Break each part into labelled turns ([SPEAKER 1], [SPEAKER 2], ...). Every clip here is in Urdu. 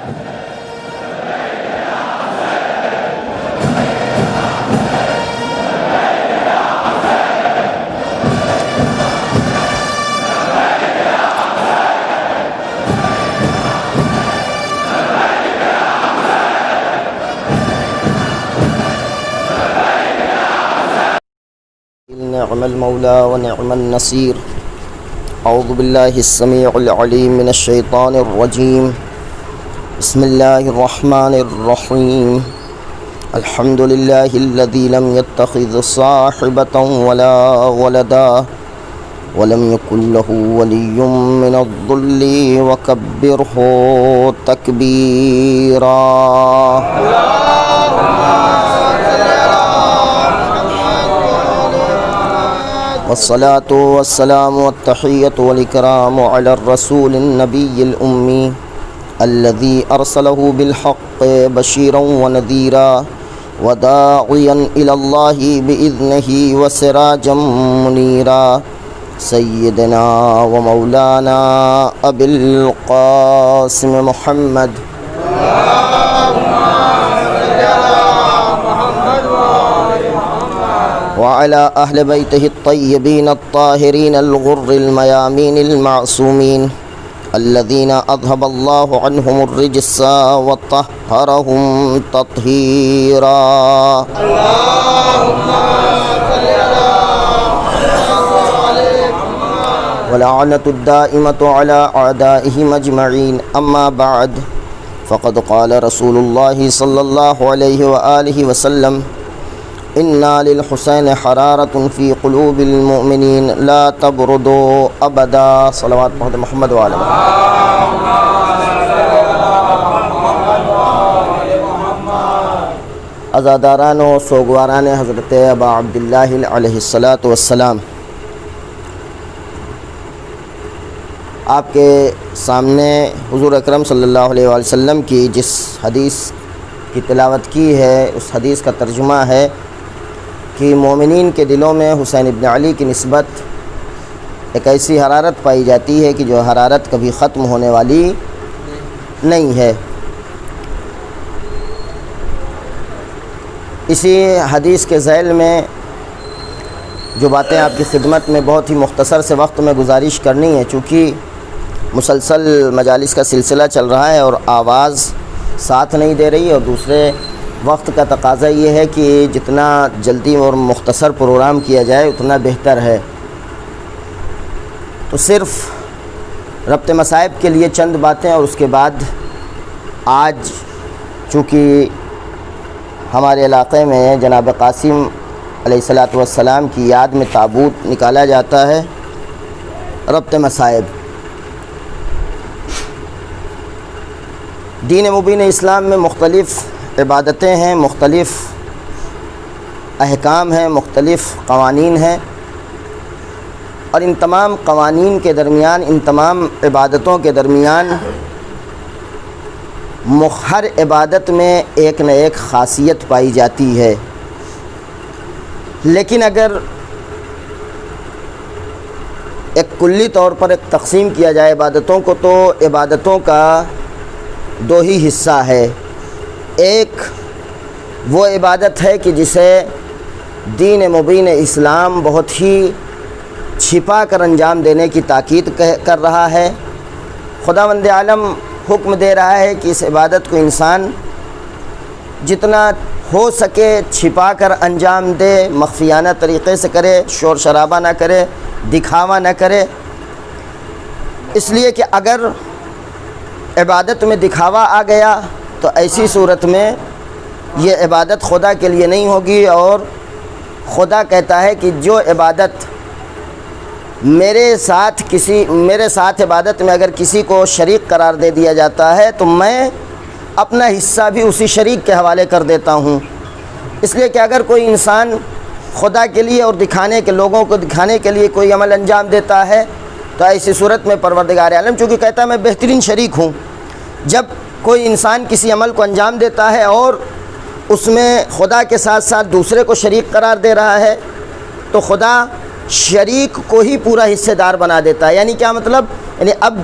[SPEAKER 1] نعم المولى ونعم النصير. أعوذ بالله السميع العليم من الشيطان الرجيم. بسم الله الرحمن الرحيم. الحمد لله الذي لم يتخذ صاحبة ولا ولدا ولم يكن له ولي من الذل وكبره تكبيرا. والصلاة والسلام والتحية والإكرام على الرسول النبي الأمي الذي أرسله بالحق بشيرا ونذيرا وداعيا إلى الله بإذنه وسراجا منيرا سيدنا ومولانا أبي القاسم محمد وعلى أهل بيته الطيبين الطاهرين الغر الميامين المعصومين الذين أذهب الله عنهم الرجس وطهرهم تطهيرا. اللهم صل على ولعنة الدائمة على أعدائهم أجمعين. أما بعد فقد قال رسول الله صلى الله عليه وآله وسلم: إنا للحسين حرارة في قلوب المؤمنين لا تبردوا أبدا. صلوات محمد وعلى عزاداران و سوگواران حضرت ابا عبداللہ علیہ السلام، آپ کے سامنے حضور اکرم صلی اللہ علیہ وآلہ وسلم کی جس حدیث کی تلاوت کی ہے اس حدیث کا ترجمہ ہے کہ مومنین کے دلوں میں حسین ابن علی کی نسبت ایک ایسی حرارت پائی جاتی ہے کہ جو حرارت کبھی ختم ہونے والی نہیں ہے. اسی حدیث کے ذیل میں جو باتیں آپ کی خدمت میں بہت ہی مختصر سے وقت میں گزارش کرنی ہے، چونکہ مسلسل مجالس کا سلسلہ چل رہا ہے اور آواز ساتھ نہیں دے رہی، اور دوسرے وقت کا تقاضا یہ ہے کہ جتنا جلدی اور مختصر پروگرام کیا جائے اتنا بہتر ہے. تو صرف ربط مصائب کے لیے چند باتیں، اور اس کے بعد آج چونکہ ہمارے علاقے میں جناب قاسم علیہ السلام کی یاد میں تابوت نکالا جاتا ہے. ربط مصائب، دین مبین اسلام میں مختلف عبادتیں ہیں، مختلف احکام ہیں، مختلف قوانین ہیں، اور ان تمام قوانین کے درمیان، ان تمام عبادتوں کے درمیان ہر عبادت میں ایک نہ ایک خاصیت پائی جاتی ہے. لیکن اگر ایک کلی طور پر ایک تقسیم کیا جائے عبادتوں کو، تو عبادتوں کا دو ہی حصہ ہے. ایک وہ عبادت ہے کہ جسے دین مبین اسلام بہت ہی چھپا کر انجام دینے کی تاکید کر رہا ہے. خداوند عالم حکم دے رہا ہے کہ اس عبادت کو انسان جتنا ہو سکے چھپا کر انجام دے، مخفیانہ طریقے سے کرے، شور شرابہ نہ کرے، دکھاوا نہ کرے. اس لیے کہ اگر عبادت میں دکھاوا آ گیا تو ایسی صورت میں یہ عبادت خدا کے لیے نہیں ہوگی، اور خدا کہتا ہے کہ جو عبادت میرے ساتھ عبادت میں اگر کسی کو شریک قرار دے دیا جاتا ہے تو میں اپنا حصہ بھی اسی شریک کے حوالے کر دیتا ہوں. اس لیے کہ اگر کوئی انسان خدا کے لیے اور لوگوں کو دکھانے کے لیے کوئی عمل انجام دیتا ہے تو ایسی صورت میں پروردگار عالم چونکہ کہتا ہے میں بہترین شریک ہوں. جب کوئی انسان کسی عمل کو انجام دیتا ہے اور اس میں خدا کے ساتھ ساتھ دوسرے کو شریک قرار دے رہا ہے تو خدا شریک کو ہی پورا حصے دار بنا دیتا ہے. یعنی کیا مطلب؟ یعنی اب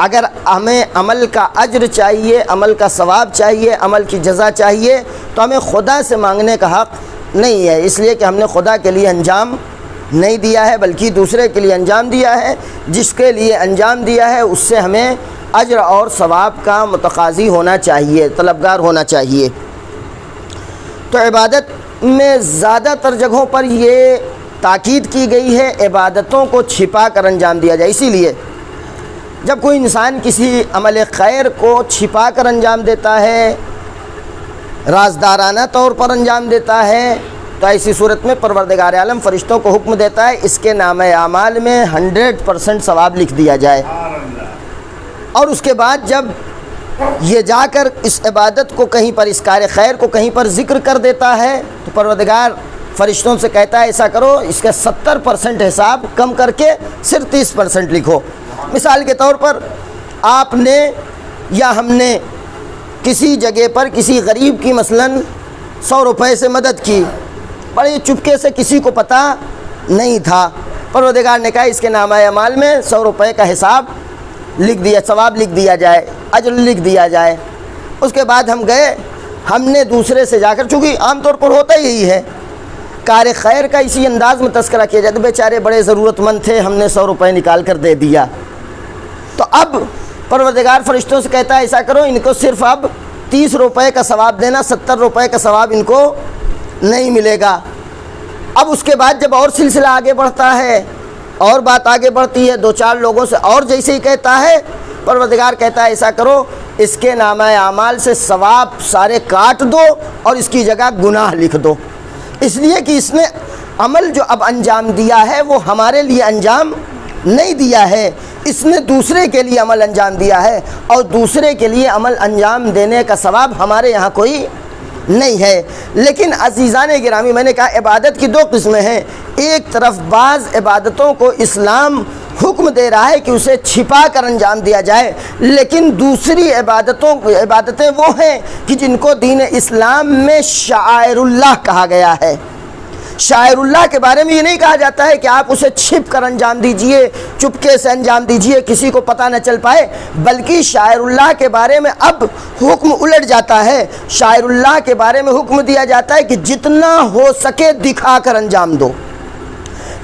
[SPEAKER 1] اگر ہمیں عمل کا اجر چاہیے، عمل کا ثواب چاہیے، عمل کی جزا چاہیے، تو ہمیں خدا سے مانگنے کا حق نہیں ہے، اس لیے کہ ہم نے خدا کے لیے انجام نہیں دیا ہے بلکہ دوسرے کے لیے انجام دیا ہے۔ جس کے لیے انجام دیا ہے اس سے ہمیں اجر اور ثواب کا متقاضی ہونا چاہیے، طلبگار ہونا چاہیے۔ تو عبادت میں زیادہ تر جگہوں پر یہ تاکید کی گئی ہے عبادتوں کو چھپا کر انجام دیا جائے۔ اسی لیے جب کوئی انسان کسی عمل خیر کو چھپا کر انجام دیتا ہے، رازدارانہ طور پر انجام دیتا ہے، تو ایسی صورت میں پروردگار عالم فرشتوں کو حکم دیتا ہے اس کے نامہ اعمال میں 100% ثواب لکھ دیا جائے۔ اور اس کے بعد جب یہ جا کر اس عبادت کو کہیں پر، اس کار خیر کو کہیں پر ذکر کر دیتا ہے، تو پروردگار فرشتوں سے کہتا ہے ایسا کرو، اس کا 70% حساب کم کر کے صرف 30% لکھو۔ مثال کے طور پر آپ نے یا ہم نے کسی جگہ پر کسی غریب کی مثلاً 100 روپے سے مدد کی، بڑے چپکے سے کسی کو پتہ نہیں تھا، پروردگار نے کہا اس کے نامہ اعمال میں 100 روپے کا حساب لکھ دیا، ثواب لکھ دیا جائے، اجر لکھ دیا جائے۔ اس کے بعد ہم گئے، ہم نے دوسرے سے جا کر، چونکہ عام طور پر ہوتا یہی ہے، کار خیر کا اسی انداز میں تذکرہ کیا جاتا ہے، بیچارے بڑے ضرورت مند تھے، ہم نے 100 روپے نکال کر دے دیا۔ تو اب پروردگار فرشتوں سے کہتا ہے ایسا کرو، ان کو صرف اب 30 روپے کا ثواب دینا، 70 روپے کا ثواب ان کو نہیں ملے گا۔ اب اس کے بعد جب اور سلسلہ آگے بڑھتا ہے، اور بات آگے بڑھتی ہے، 2-4 لوگوں سے اور جیسے ہی کہتا ہے، پروردگار کہتا ہے ایسا کرو، اس کے نامہ اعمال سے ثواب سارے کاٹ دو اور اس کی جگہ گناہ لکھ دو، اس لیے کہ اس نے عمل جو اب انجام دیا ہے وہ ہمارے لیے انجام نہیں دیا ہے، اس نے دوسرے کے لیے عمل انجام دیا ہے، اور دوسرے کے لیے عمل انجام دینے کا ثواب ہمارے یہاں کوئی نہیں ہے۔ لیکن عزیزان گرامی، میں نے کہا عبادت کی 2 قسمیں ہیں۔ ایک طرف بعض عبادتوں کو اسلام حکم دے رہا ہے کہ اسے چھپا کر انجام دیا جائے، لیکن دوسری عبادتیں وہ ہیں کہ جن کو دین اسلام میں شعائر اللہ کہا گیا ہے۔ شاعر اللہ کے بارے میں یہ نہیں کہا جاتا ہے کہ آپ اسے چھپ کر انجام دیجئے، چپکے سے انجام دیجئے، کسی کو پتہ نہ چل پائے، بلکہ شاعر اللہ کے بارے میں اب حکم الٹ جاتا ہے۔ شاعر اللہ کے بارے میں حکم دیا جاتا ہے کہ جتنا ہو سکے دکھا کر انجام دو،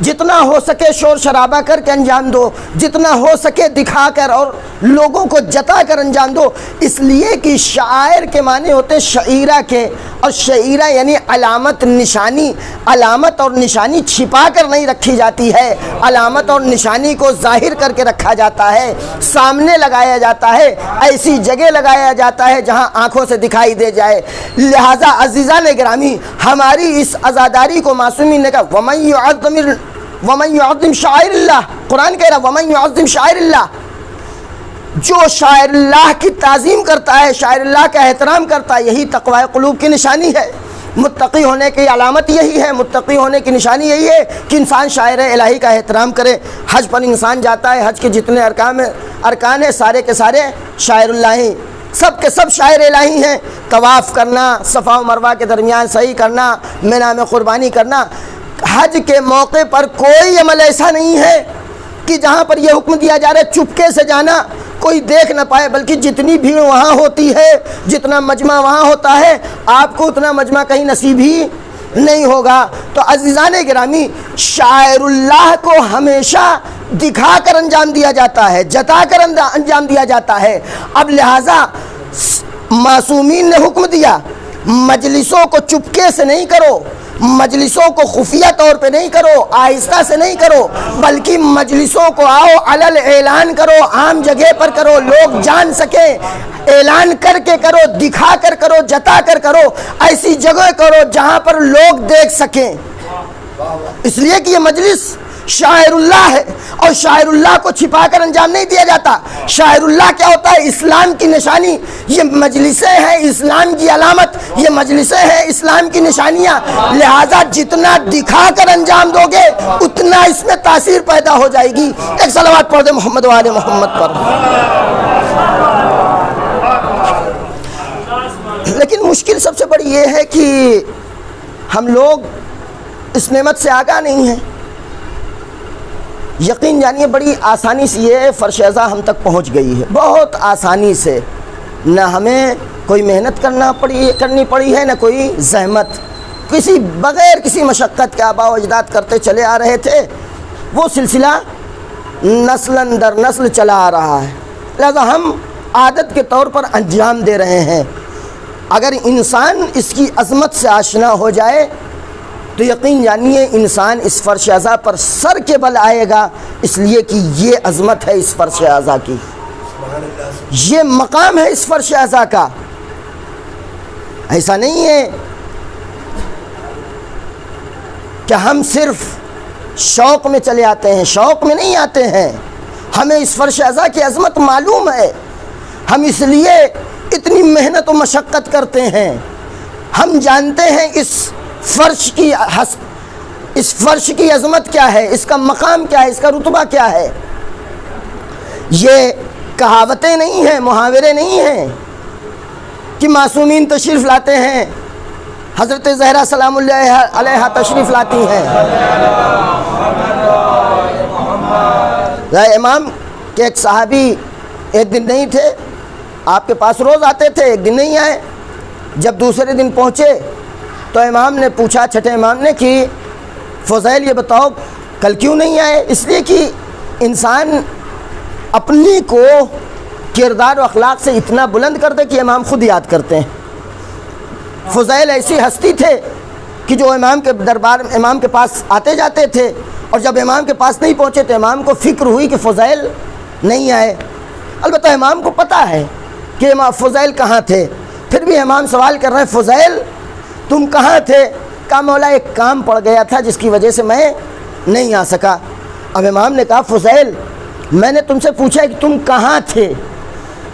[SPEAKER 1] جتنا ہو سکے شور شرابہ کر کے انجام دو، جتنا ہو سکے دکھا کر اور لوگوں کو جتا کر انجام دو، اس لیے کہ شاعر کے معنی ہوتے شعیرہ کے، اور شعیرہ یعنی علامت نشانی۔ علامت اور نشانی چھپا کر نہیں رکھی جاتی ہے، علامت اور نشانی کو ظاہر کر کے رکھا جاتا ہے، سامنے لگایا جاتا ہے، ایسی جگہ لگایا جاتا ہے جہاں آنکھوں سے دکھائی دے جائے۔ لہٰذا عزیزان گرامی، ہماری اس عزاداری کو معصومین نے کہا وَمَنْ يُعَظِّمْ شَعَائِرَ اللَّهِ، قرآن کہہ رہا وَمَنْ يُعَظِّمْ شَعَائِرَ اللَّهِ، جو شاعر اللہ کی تعظیم کرتا ہے، شاعر اللہ کا احترام کرتا ہے، یہی تقوی قلوب کی نشانی ہے۔ متقی ہونے کی علامت یہی ہے، متقی ہونے کی نشانی یہی ہے کہ انسان شاعر الہی کا احترام کرے۔ حج پر انسان جاتا ہے، حج کے جتنے ارکان ہیں سارے کے سارے شاعر اللہ ہیں، سب کے سب شاعر الہی ہیں۔ طواف کرنا، صفا و مروہ کے درمیان سعی کرنا، مینا میں قربانی کرنا، حج کے موقع پر کوئی عمل ایسا نہیں ہے کہ جہاں پر یہ حکم دیا جا رہا ہے چپکے سے جانا، کوئی دیکھ نہ پائے، بلکہ جتنی بھیڑ وہاں ہوتی ہے، جتنا مجمع وہاں ہوتا ہے، آپ کو اتنا مجمع کہیں نصیب ہی نہیں ہوگا۔ تو عزیزان گرامی، شاعر اللہ کو ہمیشہ دکھا کر انجام دیا جاتا ہے، جتا کر انجام دیا جاتا ہے۔ اب لہٰذا معصومین نے حکم دیا مجلسوں کو چپکے سے نہیں کرو، مجلسوں کو خفیہ طور پہ نہیں کرو، آہستہ سے نہیں کرو، بلکہ مجلسوں کو آؤ علل اعلان کرو، عام جگہ پر کرو، لوگ جان سکیں، اعلان کر کے کرو، دکھا کر کرو، جتا کر کرو، ایسی جگہ کرو جہاں پر لوگ دیکھ سکیں، اس لیے کہ یہ مجلس شاعر اللہ ہے، اور شاعر اللہ کو چھپا کر انجام نہیں دیا جاتا۔ شاعر اللہ کیا ہوتا ہے؟ اسلام کی نشانی۔ یہ مجلسیں ہیں اسلام کی علامت، یہ مجلسیں ہیں اسلام کی نشانیاں، لہٰذا جتنا دکھا کر انجام دو گے اتنا اس میں تاثیر پیدا ہو جائے گی۔ ایک صلوات پڑھ دے محمد و آل محمد پر۔ لیکن مشکل سب سے بڑی یہ ہے کہ ہم لوگ اس نعمت سے آگاہ نہیں ہیں۔ یقین جانیے بڑی آسانی سے یہ فرش ازا ہم تک پہنچ گئی ہے، بہت آسانی سے، نہ ہمیں کوئی محنت کرنی پڑی ہے، نہ کوئی زحمت، بغیر کسی مشقت کے آباء و اجداد کرتے چلے آ رہے تھے، وہ سلسلہ نسل در نسل چلا آ رہا ہے، لہذا ہم عادت کے طور پر انجام دے رہے ہیں۔ اگر انسان اس کی عظمت سے آشنا ہو جائے تو یقین جانیے انسان اس فرش ازا پر سر کے بل آئے گا، اس لیے کہ یہ عظمت ہے اس فرش ازا کی، یہ مقام ہے اس فرش ازا کا۔ ایسا نہیں ہے کہ ہم صرف شوق میں چلے آتے ہیں، شوق میں نہیں آتے ہیں، ہمیں اس فرش ازا کی عظمت معلوم ہے، ہم اس لیے اتنی محنت و مشقت کرتے ہیں، ہم جانتے ہیں اس فرش کی عظمت کیا ہے، اس کا مقام کیا ہے، اس کا رتبہ کیا ہے۔ یہ کہاوتیں نہیں ہیں، محاورے نہیں ہیں کہ معصومین تشریف لاتے ہیں، حضرت زہرا سلام اللہ علیہا تشریف لاتی ہیں۔ امام کے ایک صحابی ایک دن نہیں تھے، آپ کے پاس روز آتے تھے، ایک دن نہیں آئے۔ جب دوسرے دن پہنچے تو امام نے پوچھا، چھٹے امام نے، کہ فضیل یہ بتاؤ کل کیوں نہیں آئے؟ اس لیے کہ انسان اپنی کو کردار و اخلاق سے اتنا بلند کر دے کہ امام خود یاد کرتے ہیں۔ فضیل ایسی ہستی تھے کہ جو امام کے دربار امام کے پاس آتے جاتے تھے، اور جب امام کے پاس نہیں پہنچے تو امام کو فکر ہوئی کہ فضیل نہیں آئے۔ البتہ امام کو پتہ ہے کہ امام فضیل کہاں تھے، پھر بھی امام سوال کر رہے ہیں، فضیل تم کہاں تھے؟ کہا مولا ایک کام پڑ گیا تھا جس کی وجہ سے میں نہیں آ سکا۔ اب امام نے کہا فضیل میں نے تم سے پوچھا کہ تم کہاں تھے،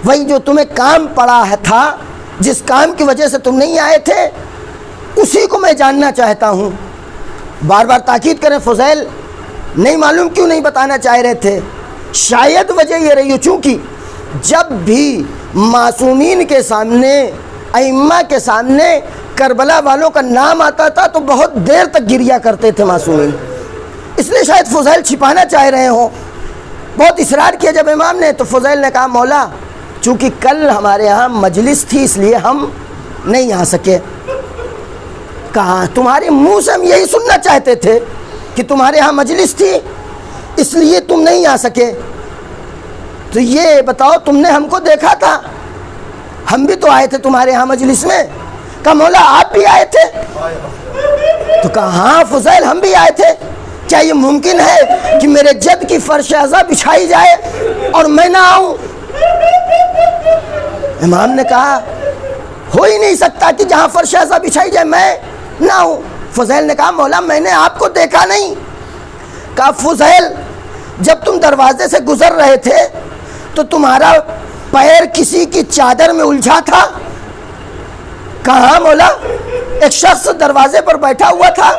[SPEAKER 1] وہی جو تمہیں کام پڑا تھا، جس کام کی وجہ سے تم نہیں آئے تھے، اسی کو میں جاننا چاہتا ہوں۔ بار بار تاکید کریں، فضیل نہیں معلوم کیوں نہیں بتانا چاہ رہے تھے؟ شاید وجہ یہ رہی ہو چونکہ جب بھی معصومین کے سامنے، ائمہ کے سامنے کربلا والوں کا نام آتا تھا تو بہت دیر تک گریا کرتے تھے معصومین، اس لیے شاید فضیل چھپانا چاہ رہے ہوں۔ بہت اصرار کیا جب امام نے، تو فضیل نے کہا مولا چونکہ کل ہمارے ہاں مجلس تھی اس لیے ہم نہیں آ سکے۔ کہا تمہارے منہ سے ہم یہی سننا چاہتے تھے کہ تمہارے ہاں مجلس تھی اس لیے تم نہیں آ سکے، تو یہ بتاؤ تم نے ہم کو دیکھا تھا؟ ہم بھی تو آئے تھے تمہارے ہاں مجلس میں۔ کہا مولا آپ بھی آئے تھے؟ تو کہا ہاں فضیل ہم بھی آئے تھے۔ کیا یہ ممکن ہے کہ میرے جد کی فرش ازا بچھائی جائے اور میں نہ آؤں؟ امام نے کہا ہو ہی نہیں سکتا کہ جہاں فرش ازا بچھائی جائے میں نہ آؤں۔ فضیل نے کہا مولا میں نے آپ کو دیکھا نہیں۔ کہا فضیل جب تم دروازے سے گزر رہے تھے تو تمہارا پیر کسی کی چادر میں الجھا تھا؟ کہاں مولا ایک شخص دروازے پر بیٹھا ہوا تھا،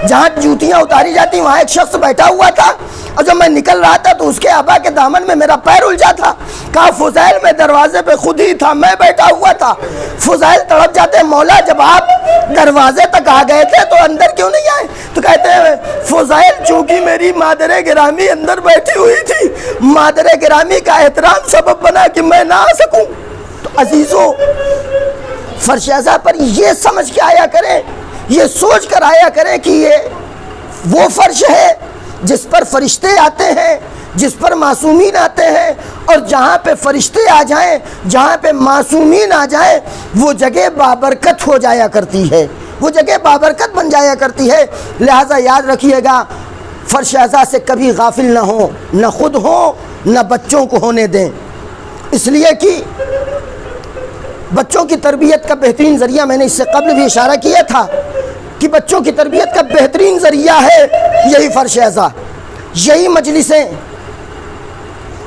[SPEAKER 1] جہاں جوتیاں اتاری جاتی وہاں ایک شخص بیٹھا ہوا تھا، اور جب میں نکل رہا تھا تو اس کے ابا کے دامن میں میرا پیر الجھا تھا۔ کہا فضیل میں دروازے پہ خود ہی تھا، میں بیٹھا ہوا تھا۔ فضیل تڑپ جاتے مولا جب آپ دروازے تک آ گئے تھے تو اندر کیوں نہیں آئے؟ تو کہتے ہیں فضیل چونکہ میری مادر گرامی اندر بیٹھی ہوئی تھی، مادر گرامی کا احترام سبب بنا کہ میں نہ آ سکوں۔ تو عزیزو فرش ازا پر یہ سمجھ کے آیا کریں، یہ سوچ کر آیا کریں کہ یہ وہ فرش ہے جس پر فرشتے آتے ہیں، جس پر معصومین آتے ہیں، اور جہاں پہ فرشتے آ جائیں، جہاں پہ معصومین آ جائیں، وہ جگہ بابرکت ہو جایا کرتی ہے، وہ جگہ بابرکت بن جایا کرتی ہے۔ لہٰذا یاد رکھیے گا فرش ازا سے کبھی غافل نہ ہوں، نہ خود ہوں نہ بچوں کو ہونے دیں، اس لیے کہ بچوں کی تربیت کا بہترین ذریعہ، میں نے اس سے قبل بھی اشارہ کیا تھا کہ بچوں کی تربیت کا بہترین ذریعہ ہے یہی فرش ازا، یہی مجلسیں۔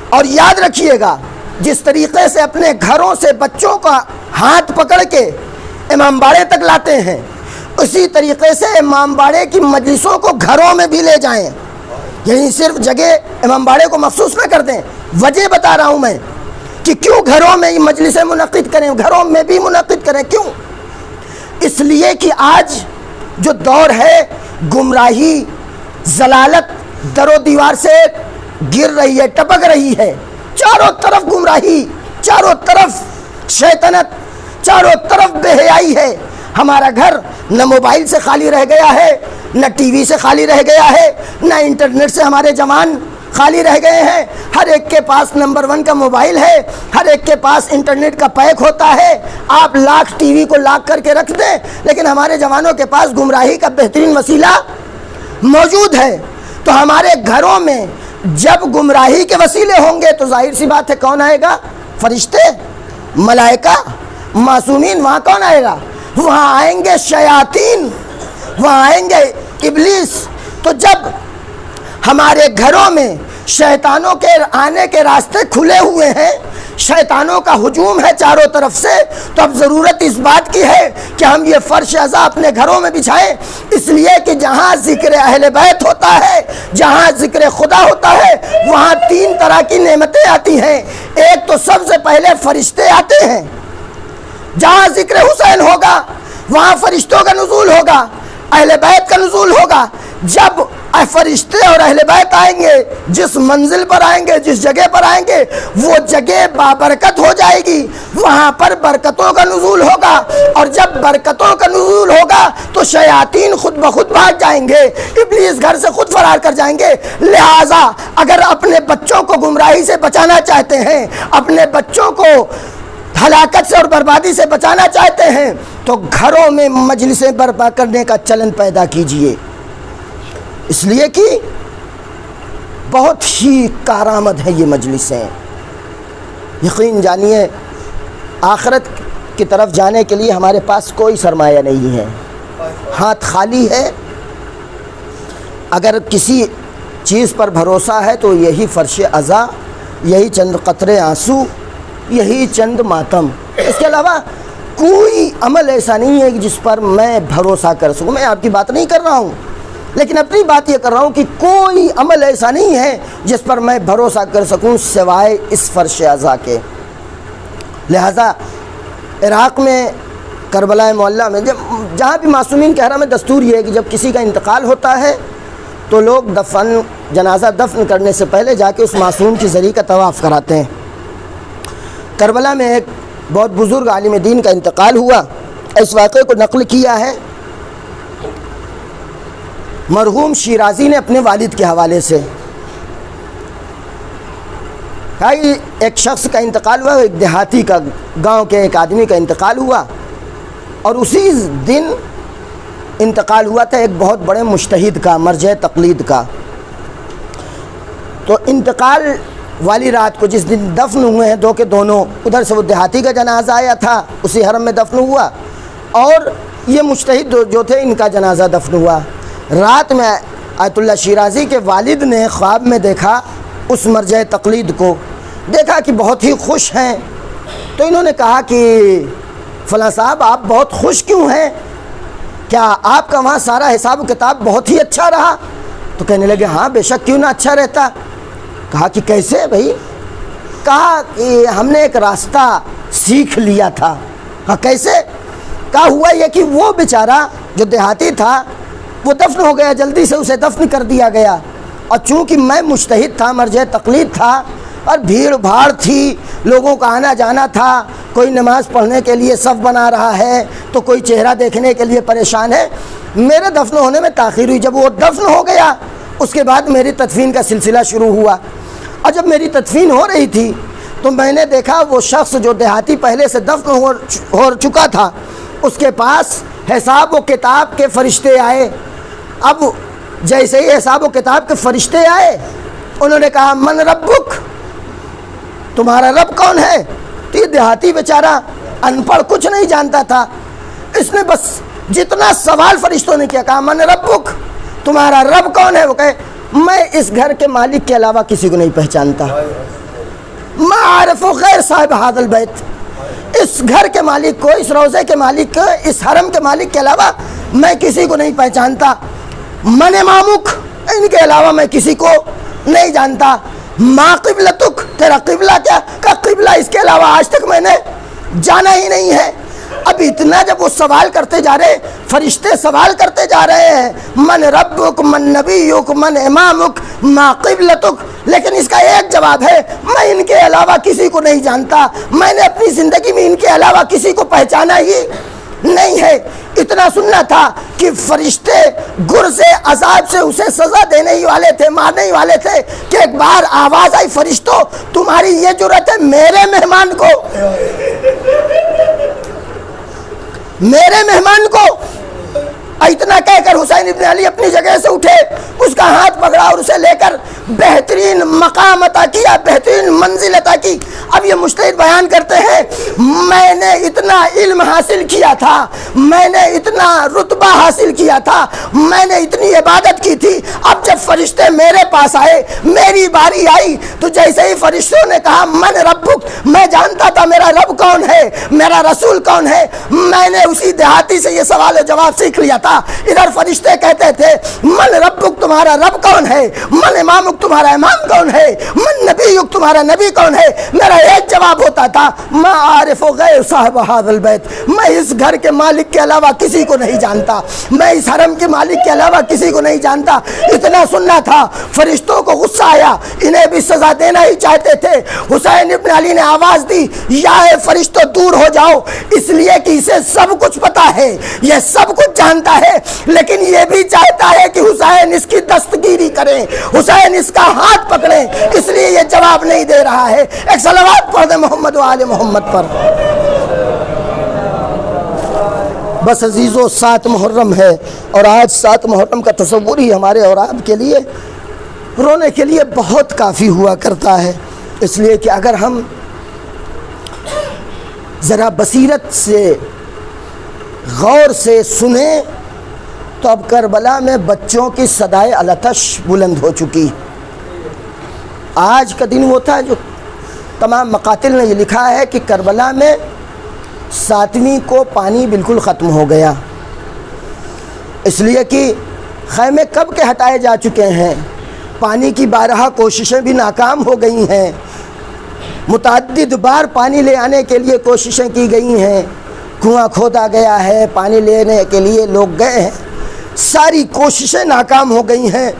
[SPEAKER 1] اور یاد رکھیے گا جس طریقے سے اپنے گھروں سے بچوں کا ہاتھ پکڑ کے امام باڑے تک لاتے ہیں، اسی طریقے سے امام باڑے کی مجلسوں کو گھروں میں بھی لے جائیں، یعنی صرف جگہ امام باڑے کو مخصوص نہ کر دیں۔ وجہ بتا رہا ہوں میں کہ کیوں گھروں میں یہ مجلسیں منعقد کریں، گھروں میں بھی منعقد کریں۔ کیوں؟ اس لیے کہ آج جو دور ہے گمراہی، ضلالت در و دیوار سے گر رہی ہے، ٹپک رہی ہے، چاروں طرف گمراہی، چاروں طرف شیطنت، چاروں طرف بے حیائی ہے۔ ہمارا گھر نہ موبائل سے خالی رہ گیا ہے، نہ ٹی وی سے خالی رہ گیا ہے، نہ انٹرنیٹ سے ہمارے جوان خالی رہ گئے ہیں۔ ہر ایک کے پاس نمبر 1 کا موبائل ہے، ہر ایک کے پاس انٹرنیٹ کا پیک ہوتا ہے۔ آپ لاکھ ٹی وی کو لاک کر کے رکھ دیں، لیکن ہمارے جوانوں کے پاس گمراہی کا بہترین وسیلہ موجود ہے۔ تو ہمارے گھروں میں جب گمراہی کے وسیلے ہوں گے تو ظاہر سی بات ہے کون آئے گا؟ فرشتے، ملائکہ، معصومین۔ وہاں کون آئے گا؟ وہاں آئیں گے شیاطین، وہاں آئیں گے ابلیس۔ تو جب ہمارے گھروں میں شیطانوں کے آنے کے راستے کھلے ہوئے ہیں، شیطانوں کا ہجوم ہے چاروں طرف سے، تو اب ضرورت اس بات کی ہے کہ ہم یہ فرش عزا اپنے گھروں میں بچھائیں، اس لیے کہ جہاں ذکر اہل بیت ہوتا ہے، جہاں ذکر خدا ہوتا ہے، وہاں 3 طرح کی نعمتیں آتی ہیں۔ ایک تو سب سے پہلے فرشتے آتے ہیں۔ جہاں ذکر حسین ہوگا وہاں فرشتوں کا نزول ہوگا، اہل بیت کا نزول ہوگا۔ جب فرشتے اور اہل بیت آئیں گے، جس منزل پر آئیں گے، جس جگہ پر آئیں گے، وہ جگہ بابرکت ہو جائے گی، وہاں پر برکتوں کا نزول ہوگا۔ اور جب برکتوں کا نزول ہوگا تو شیاطین خود بخود بھاگ جائیں گے، ابلیس گھر سے خود فرار کر جائیں گے۔ لہٰذا اگر اپنے بچوں کو گمراہی سے بچانا چاہتے ہیں، اپنے بچوں کو ہلاکت سے اور بربادی سے بچانا چاہتے ہیں، تو گھروں میں مجلسیں برپا کرنے کا چلن پیدا کیجئے، اس لیے کہ بہت ہی کارآمد ہے یہ مجلسیں۔ یقین جانیے آخرت کی طرف جانے کے لیے ہمارے پاس کوئی سرمایہ نہیں ہے، ہاتھ خالی ہے۔ اگر کسی چیز پر بھروسہ ہے تو یہی فرش عزا، یہی چند قطرے آنسو، یہی چند ماتم۔ اس کے علاوہ کوئی عمل ایسا نہیں ہے جس پر میں بھروسہ کر سکوں۔ میں آپ کی بات نہیں کر رہا ہوں، لیکن اپنی بات یہ کر رہا ہوں کہ کوئی عمل ایسا نہیں ہے جس پر میں بھروسہ کر سکوں سوائے اس فرش عزا کے۔ لہذا عراق میں کربلا معلیٰ میں جہاں بھی معصومین کے حرم میں دستور یہ ہے کہ جب کسی کا انتقال ہوتا ہے تو لوگ جنازہ دفن کرنے سے پہلے جا کے اس معصوم کی زری کا طواف کراتے ہیں۔ کربلا میں ایک بہت بزرگ عالم دین کا انتقال ہوا۔ اس واقعے کو نقل کیا ہے مرحوم شیرازی نے اپنے والد کے حوالے سے۔ کہا کہ ایک شخص کا انتقال ہوا، ایک دیہاتی کا، گاؤں کے ایک آدمی کا انتقال ہوا، اور اسی دن انتقال ہوا تھا ایک بہت بڑے مجتہد کا، مرجع تقلید کا۔ تو انتقال والی رات کو جس دن دفن ہوئے ہیں دو کے دونوں، ادھر سے وہ دیہاتی کا جنازہ آیا تھا، اسی حرم میں دفن ہوا، اور یہ مجتہد جو تھے ان کا جنازہ دفن ہوا۔ رات میں آیت اللہ شیرازی کے والد نے خواب میں دیکھا اس مرجع تقلید کو، دیکھا کہ بہت ہی خوش ہیں۔ تو انہوں نے کہا کہ فلاں صاحب آپ بہت خوش کیوں ہیں؟ کیا آپ کا وہاں سارا حساب و کتاب بہت ہی اچھا رہا؟ تو کہنے لگے ہاں بے شک، کیوں نہ اچھا رہتا۔ کہا کہ کیسے بھائی؟ کہا کہ ہم نے ایک راستہ سیکھ لیا تھا۔ کہا کیسے؟ کہا ہوا یہ کہ وہ بیچارہ جو دیہاتی تھا وہ دفن ہو گیا، جلدی سے اسے دفن کر دیا گیا، اور چونکہ میں مجتہد تھا، مرجع تقلید تھا، اور بھیڑ بھاڑ تھی، لوگوں کا آنا جانا تھا، کوئی نماز پڑھنے کے لیے صف بنا رہا ہے تو کوئی چہرہ دیکھنے کے لیے پریشان ہے، میرے دفن ہونے میں تاخیر ہوئی۔ جب وہ دفن ہو گیا اس کے بعد میری تدفین کا سلسلہ شروع ہوا، اور جب میری تدفین ہو رہی تھی تو میں نے دیکھا وہ شخص جو دیہاتی پہلے سے دفن ہو چکا تھا، اس کے پاس حساب و کتاب کے فرشتے آئے۔ اب جیسے ہی حساب و کتاب کے فرشتے آئے، انہوں نے کہا من ربک، تمہارا رب کون ہے؟ تو یہ دیہاتی بیچارہ ان پڑھ کچھ نہیں جانتا تھا، اس نے بس جتنا سوال فرشتوں نے کیا، کہا من ربک، تمہارا رب کون ہے؟ وہ کہے میں اس گھر کے مالک کے علاوہ کسی کو نہیں پہچانتا، ما عارف غیر صاحب ھذا البیت، اس گھر کے مالک کو، اس روضے کے مالک کو، اس حرم کے مالک کے علاوہ میں کسی کو نہیں پہچانتا۔ من امامک، ان کے علاوہ میں کسی کو نہیں جانتا۔ ما قبلتک، تیرا قبلہ کیا؟ کہ قبلہ اس کے علاوہ آج تک میں نے جانا ہی نہیں ہے۔
[SPEAKER 2] اب اتنا جب وہ سوال کرتے جا رہے، فرشتے سوال کرتے جا رہے ہیں، من ربک، من نبیک، من امامک، ما قبلتک، لیکن اس کا ایک جواب ہے، میں ان کے علاوہ کسی کو نہیں جانتا، میں نے اپنی زندگی میں ان کے علاوہ کسی کو پہچانا ہی نہیں ہے۔ اتنا سننا تھا کہ فرشتے گر سے عذاب سے اسے سزا دینے ہی والے تھے، مارنے ہی والے تھے، کہ ایک بار آواز آئی، فرشتوں تمہاری یہ جرأت ہے میرے مہمان کو، میرے مہمان کو۔ اتنا کہہ کر حسین ابن علی اپنی جگہ سے اٹھے، اس کا ہاتھ پکڑا اور اسے لے کر بہترین مقام عطا کیا، بہترین منزل عطا کی۔ اب یہ مجتہد بیان کرتے ہیں، میں نے اتنا علم حاصل کیا تھا، میں نے اتنا رتبہ حاصل کیا تھا، میں نے اتنی عبادت کی تھی، اب جب فرشتے میرے پاس آئے، میری باری آئی، تو جیسے ہی فرشتوں نے کہا من ربک، میں جانتا تھا میرا رب کون ہے، میرا رسول کون ہے، میں نے اسی دیہاتی سے یہ سوال و جواب سیکھ لیا تھا۔ ادھر فرشتے کہتے تھے من ربک تمہارا رب کون ہے، من امامک تمہارا امام کون ہے، من نبیک تمہارا نبی کون ہے، میرا ایک جواب ہوتا تھا ما عارف غیر صاحب هذا البیت، میں اس گھر کے مالک کے علاوہ کسی کو نہیں جانتا، میں اس حرم کے مالک کے علاوہ کسی کو نہیں جانتا۔ اتنا سننا تھا، فرشتوں کو غصہ آیا، انہیں بھی سزا دینا ہی چاہتے تھے۔ حسین ابن علی نے آواز دی، یا فرشتوں دور ہو جاؤ، اس لیے کہ اسے سب کچھ پتا ہے، یہ سب کچھ جانتا ہے، لیکن یہ بھی چاہتا ہے کہ حسین اس کی دستگیری کریں، حسین اس کا ہاتھ پکڑیں، اس لیے یہ جواب نہیں دے رہا ہے۔ ایک صلوات پڑھ دیں محمد و آل محمد پر۔ بس عزیزو 7 محرم ہے، اور آج 7 محرم کا تصور ہی ہمارے اور آپ کے لیے رونے کے لیے بہت کافی ہوا کرتا ہے، اس لیے کہ اگر ہم ذرا بصیرت سے غور سے سنیں تو اب کربلا میں بچوں کی صدائے الاتش بلند ہو چکی۔ آج کا دن وہ تھا جو تمام مقاتل نے یہ لکھا ہے کہ کربلا میں 7ویں کو پانی بالکل ختم ہو گیا، اس لیے کہ خیمے کب کے ہٹائے جا چکے ہیں، پانی کی بارہا کوششیں بھی ناکام ہو گئی ہیں، متعدد بار پانی لے آنے کے لیے کوششیں کی گئی ہیں، کنواں کھودا گیا ہے، پانی لینے کے لیے لوگ گئے ہیں، ساری کوششیں ناکام ہو گئی ہیں۔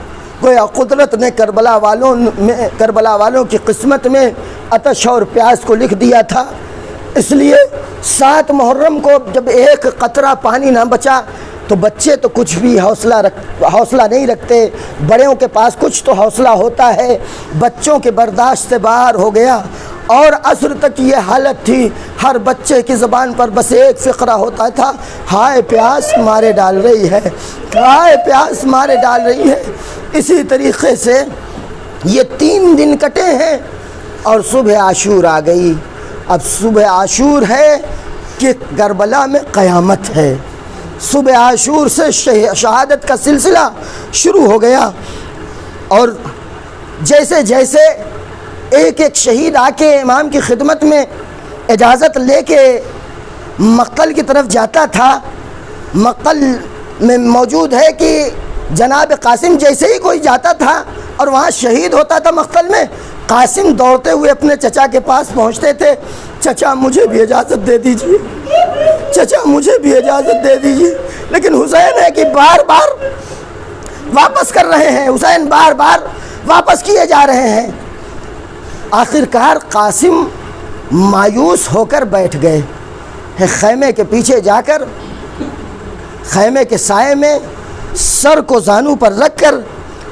[SPEAKER 2] گویا قدرت نے کربلا والوں کی قسمت میں عطش اور پیاس کو لکھ دیا تھا، اس لیے 7 محرم کو جب ایک قطرہ پانی نہ بچا تو بچے تو کچھ بھی حوصلہ نہیں رکھتے، بڑوں کے پاس کچھ تو حوصلہ ہوتا ہے، بچوں کے برداشت سے باہر ہو گیا، اور عصر تک یہ حالت تھی، ہر بچے کی زبان پر بس ایک فقرہ ہوتا تھا، ہائے پیاس مارے ڈال رہی ہے، ہائے پیاس مارے ڈال رہی ہے۔ اسی طریقے سے یہ 3 دن کٹے ہیں اور صبح عاشور آ گئی۔ اب صبح عاشور ہے کہ کربلا میں قیامت ہے، صبح عاشور سے شہادت کا سلسلہ شروع ہو گیا، اور جیسے جیسے ایک ایک شہید آ کے امام کی خدمت میں اجازت لے کے مقتل کی طرف جاتا تھا، مقتل میں موجود ہے کہ جناب قاسم جیسے ہی کوئی جاتا تھا اور وہاں شہید ہوتا تھا مقتل میں، قاسم دوڑتے ہوئے اپنے چچا کے پاس پہنچتے تھے، چچا مجھے بھی اجازت دے دیجیے، چچا مجھے بھی اجازت دے دیجیے، لیکن حسین ہے کہ بار بار واپس کر رہے ہیں، حسین بار بار واپس کیے جا رہے ہیں۔ آخر کار قاسم مایوس ہو کر بیٹھ گئے، خیمے کے پیچھے جا کر خیمے کے سائے میں سر کو زانو پر رکھ کر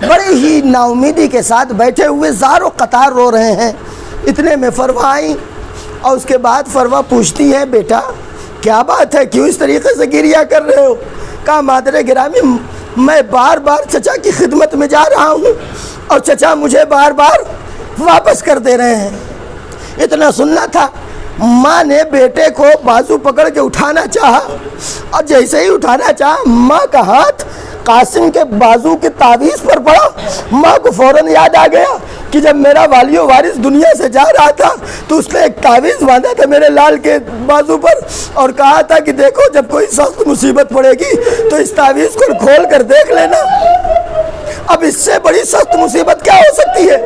[SPEAKER 2] بڑی ہی نا امیدی کے ساتھ بیٹھے ہوئے زار و قطار رو رہے ہیں۔ اتنے میں فروا آئیں، اور اس کے بعد فروا پوچھتی ہے بیٹا کیا بات ہے، کیوں اس طریقے سے گریہ کر رہے ہو؟ کہا مادر گرامی میں بار بار چچا کی خدمت میں جا رہا ہوں اور چچا مجھے بار بار واپس کر دے رہے ہیں۔ اتنا سننا تھا، ماں نے بیٹے کو بازو پکڑ کے اٹھانا چاہا، اور جیسے ہی اٹھانا چاہا ماں کا ہاتھ قاسم کے بازو کے تعویذ پر پڑا۔ ماں کو فوراً یاد آ گیا کہ جب میرا والی و وارث دنیا سے جا رہا تھا تو اس نے ایک تعویذ باندھا تھا میرے لال کے بازو پر، اور کہا تھا کہ دیکھو جب کوئی سخت مصیبت پڑے گی تو اس تعویذ کو کھول کر دیکھ لینا۔ اب اس سے بڑی سخت مصیبت کیا ہو سکتی ہے؟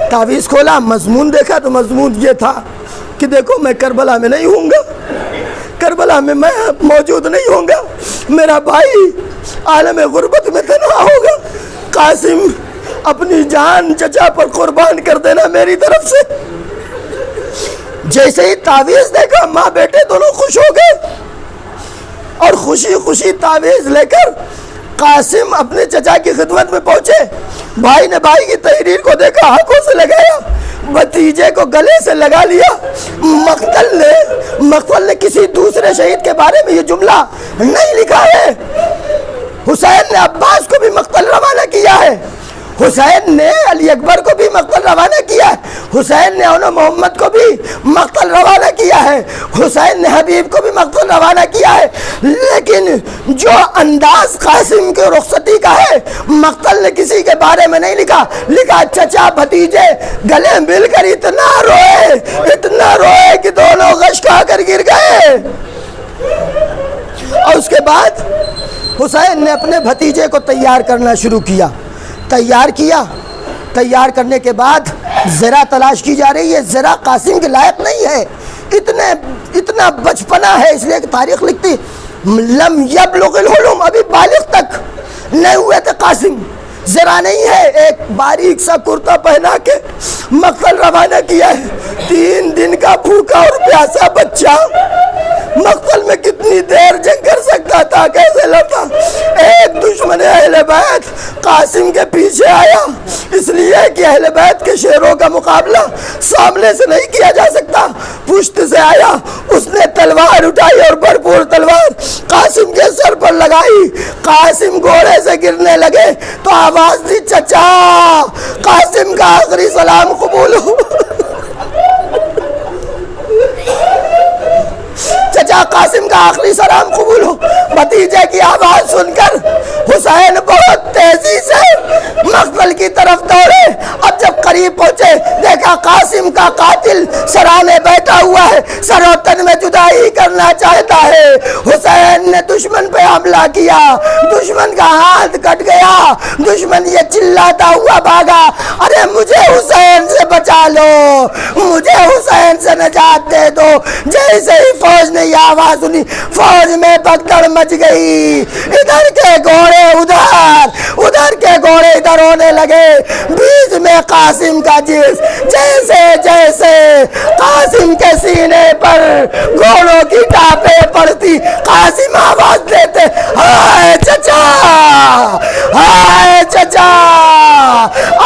[SPEAKER 2] تعویذ کھولا، مضمون دیکھا تو مضمون یہ تھا، کہ دیکھو میں کربلا میں نہیں ہوں گا، کربلا میں میں موجود نہیں ہوں گا، میرا بھائی عالم غربت میں تنہا ہوگا، قاسم اپنی جان چچا پر قربان کر دینا میری طرف سے۔ جیسے ہی تعویذ دیکھا ماں بیٹے دونوں خوش ہو گئے، اور خوشی خوشی تعویذ لے کر قاسم اپنے چچا کی خدمت میں پہنچے۔ بھائی نے بھائی کی تحریر کو دیکھا، آنکھوں سے لگایا، بھتیجے کو گلے سے لگا لیا۔ مقتل نے کسی دوسرے شہید کے بارے میں یہ جملہ نہیں لکھا ہے، حسین نے عباس کو بھی مقتل روانہ کیا ہے، حسین نے علی اکبر کو بھی مقتل روانہ کیا ہے، حسین نے انو محمد کو بھی مقتل روانہ کیا ہے، حسین نے حبیب کو بھی مقتل روانہ کیا ہے، لیکن جو انداز قاسم کے رخصتی کا ہے مقتل نے کسی کے بارے میں نہیں لکھا چچا بھتیجے گلے مل کر اتنا روئے کہ دونوں غش کھا کر گر گئے۔ اور اس کے بعد حسین نے اپنے بھتیجے کو تیار کرنا شروع کیا، تیار کرنے کے بعد زرہ تلاش کی جا رہی ہے، زرہ قاسم کے لائق نہیں ہے، اتنا بچپنا ہے، اس لیے کہ تاریخ لکھتی لم یبلغ الحلم، ابھی بالغ تک نہیں ہوئے تھے قاسم، زرہ نہیں ہے۔ ایک باریک سا کرتا پہنا کے مقتل روانہ کیا ہے، 3 دن کا بھوکا اور پیاسا بچہ مقتل میں کتنی دیر جنگ کر سکتا تھا، کیسے لڑتا؟ ایک دشمن اہل بیت قاسم کے پیچھے آیا، اس لیے کہ اہل بیت کے شیروں کا مقابلہ سامنے سے نہیں کیا جا سکتا، پشت سے آیا، اس نے تلوار اٹھائی اور بھرپور تلوار قاسم کے سر پر لگائی، قاسم گھوڑے سے گرنے لگے تو آواز دی چچا قاسم کا آخری سلام قبول ہو۔ چچا قاسم کا آخری سلام قبول ہو۔ بھتیجے کی آواز سن کر حسین بہت تیزی سے مقتل کی طرف دوڑے، اب جب قریب پہنچے دیکھا قاسم کا قاتل سرانے بیٹھا ہوا ہے، سر و تن میں جدائی کرنا چاہتا ہے۔ حسین نے دشمن پہ حملہ کیا، دشمن کا ہاتھ کٹ گیا، دشمن یہ چلاتا ہوا بھاگا، ارے مجھے حسین سے بچا لو، مجھے حسین سے نجات دے دو۔ جیسے ہی فوج نے یہ آواز سنی فوج میں بھگدڑ مچ گئی، ادھر کے گھوڑے ادھر کے گھوڑے ادھر ہونے لگے، بیچ میں قاسم کا جسم، جیسے قاسم کے سینے پر گھوڑوں کی ٹاپیں پڑتی قاسم آواز دیتے ہائے چچا، ہائے چچا۔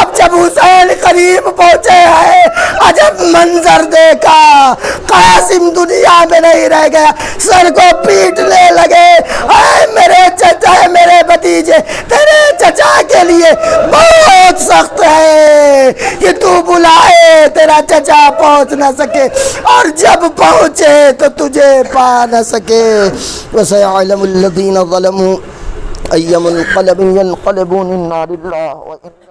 [SPEAKER 2] اب جب حسین قریب پہنچے ہیں عجب منظر دیکھا، قاسم دنیا میں نہیں رہ گیا، سر کو پیٹنے لگے، اے میرے چچا، میرے بھتیجے، تیرے چچا کے لیے بہت سخت ہے کہ تو بلائے تیرا چچا پہنچ نہ سکے، اور جب پہنچے تو تجھے پا نہ سکے۔ وَسَيَعْلَمُ الَّذِينَ ظَلَمُوا أَيَّ مُنقَلَبٍ يَنقَلِبُونَ إِنَّا لِلَّهِ وَإِنَّا